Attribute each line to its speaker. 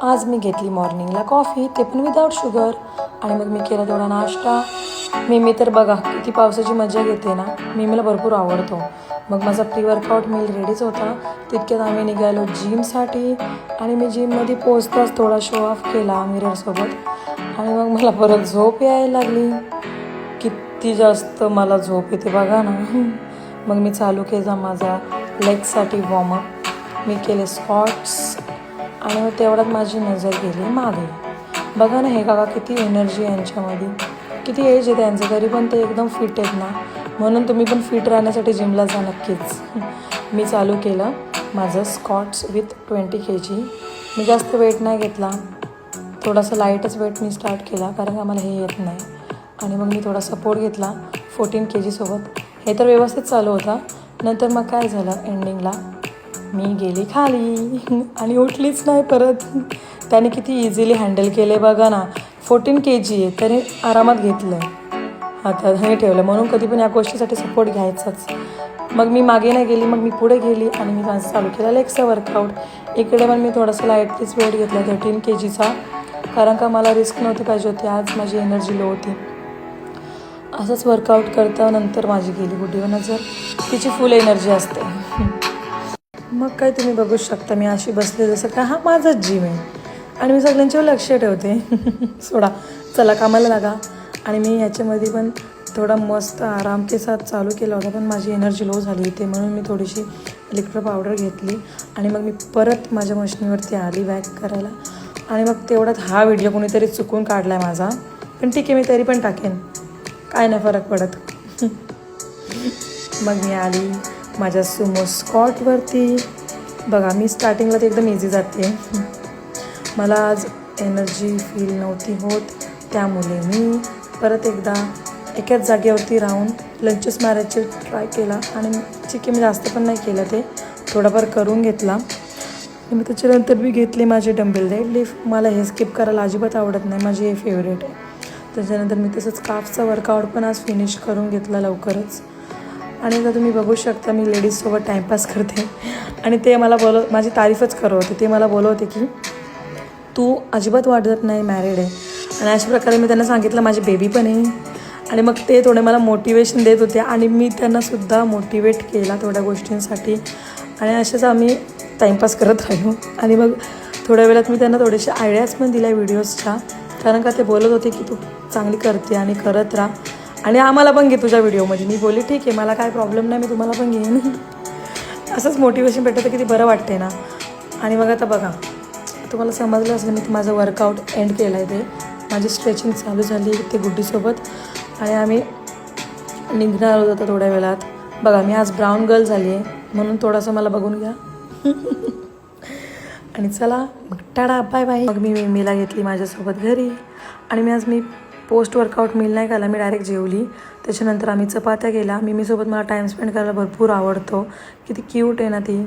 Speaker 1: आज मी घेतली मॉर्निंगला कॉफी, ते पण विदाऊट शुगर. आणि मग मी केला थोडा नाश्ता. मी तर बघा किती पावसाची मजा घेते ना, मला भरपूर आवडतो. मग माझा प्री वर्कआउट मील रेडीच होता. तितक्यात आम्ही निघालो जिमसाठी. आणि मी जिममध्ये पोचताच थोडा शो ऑफ केला मिररसोबत. आणि मग मला परत झोप यायला लागली. किती जास्त मला झोप येते बघा ना. मग मी चालू केला माझा लेगसाठी वॉर्मअप. मी केले स्क्वॉट्स. आणि मग तेवढ्यात माझी नजर गेली मागे. बघा ना, हे काका किती एनर्जी आहे यांच्यामध्ये, किती एज आहे त्यांचं, तरी पण ते एकदम फिट आहेत ना. म्हणून तुम्ही पण फिट राहण्यासाठी जिमला जा नक्कीच. मी चालू केलं माझं स्क्वॉट्स विथ 20 kg. मी जास्त वेट नाही घेतला, थोडासा लाईटच वेट मी स्टार्ट केला, कारण का मला हे येत नाही. आणि मग मी थोडा सपोर्ट घेतला 14 kg सोबत. हे तर व्यवस्थित चालू होता. नंतर मग काय झालं, एंडिंगला मी गेली खाली आणि उठलीच नाही परत. त्याने किती इझिली हँडल केले बघा ना. 14 kg आहे तरी आरामात घेतलं आहे, हाताने ठेवलं. म्हणून कधी पण या गोष्टीसाठी सपोर्ट घ्यायचाच. मग मी मागे नाही गेली, मग मी पुढे गेली आणि मी माझं चालू केलं लेगचा वर्कआउट. इकडे पण मी थोडासा लाईटलीच वेट घेतला 13 kgचा, कारण का मला रिस्क नव्हती पाहिजे होती. आज माझी एनर्जी लो होती. असंच वर्कआउट करता नंतर माझी गेली गुड्डीवर नजर. तिची फुल एनर्जी असते. मग काय तुम्ही बघू शकता, मी अशी बसले जसं का हा माझाच जिम आहे. आणि मी सगळ्यांच्यावर लक्ष ठेवते. सोडा, चला कामाला लागा. आणि मी याच्यामध्ये पण थोडा मस्त आराम के साथ चालू केला होता, पण माझी एनर्जी लो झाली होती. म्हणून मी थोडीशी लिक्विड पावडर घेतली आणि मग मी परत माझ्या मशीनीवरती आली बॅक करायला. आणि मग तेवढ्यात हा व्हिडिओ कोणीतरी चुकून काढला आहे माझा, पण ठीक आहे, मी तरी पण टाकेन, काय नाही फरक पडत. मग मी आली माझ्या सुमो स्क्वॉटवरती. बघा, मी स्टार्टिंगला ते एकदम इझी जाते. मला आज एनर्जी फील नव्हती होत, त्यामुळे मी परत एकदा एकाच जागेवरती राहून लंचेस मारायचे ट्राय केला. आणि ठीक मी जास्त पण नाही केलं, ते थोडाफार करून घेतला. आणि मी त्याच्यानंतर मी घेतले माझे डंबेल डेडलिफ्ट. मला हे स्किप करायला अजिबात आवडत नाही, माझी हे फेवरेट आहे. त्याच्यानंतर मी तसंच काफचा वर्कआउट पण आज फिनिश करून घेतला लवकरच. आणि आता तुम्ही बघू शकता मी लेडीजसोबत टाईमपास करते. आणि ते मला माझी तारीफच करत होते. ते मला बोलत होते की तू अजिबात वाटत नाही मॅरिड आहे. आणि अशा प्रकारे मी त्यांना सांगितलं माझी बेबी पण आहे. आणि मग ते थोडे मला मोटिवेशन देत होते आणि मी त्यांनासुद्धा मोटिवेट केला थोड्या गोष्टींसाठी. आणि असेच आम्ही टाईमपास करत राहिलो. आणि मग थोड्या वेळात मी त्यांना थोडेसे आयडियाज पण दिल्या व्हिडिओजच्या, कारण का ते बोलत होते की तू चांगली करते आणि करत राहा आणि आम्हाला पण घे तुझ्या व्हिडिओमध्ये. मी बोलली ठीक आहे, मला काय प्रॉब्लेम नाही, मी तुम्हाला पण घेईन. असंच मोटिवेशन भेटतं तर किती बरं वाटते ना. आणि मग आता बघा, तुम्हाला समजलं असेल मी माझं वर्कआउट एंड केलं आहे. ते माझी स्ट्रेचिंग चालू झाली ते गुड्डीसोबत. आणि आम्ही निघणार होतो आता थोड्या वेळात. बघा, मी आज ब्राऊन गर्ल झाली आहे, म्हणून थोडंसं मला बघून घ्या. आणि चला मग टाडा, बाय बाय. मग मी मीला घेतली माझ्यासोबत घरी. आणि आज मी पोस्ट वर्कआउट मील नाही खाल्ला, मी डायरेक्ट जेवली. त्याच्यानंतर आम्ही चपात्या केल्या. सोबत मला टाईम स्पेंड करायला भरपूर आवडतो. किती क्यूट आहे ना ती.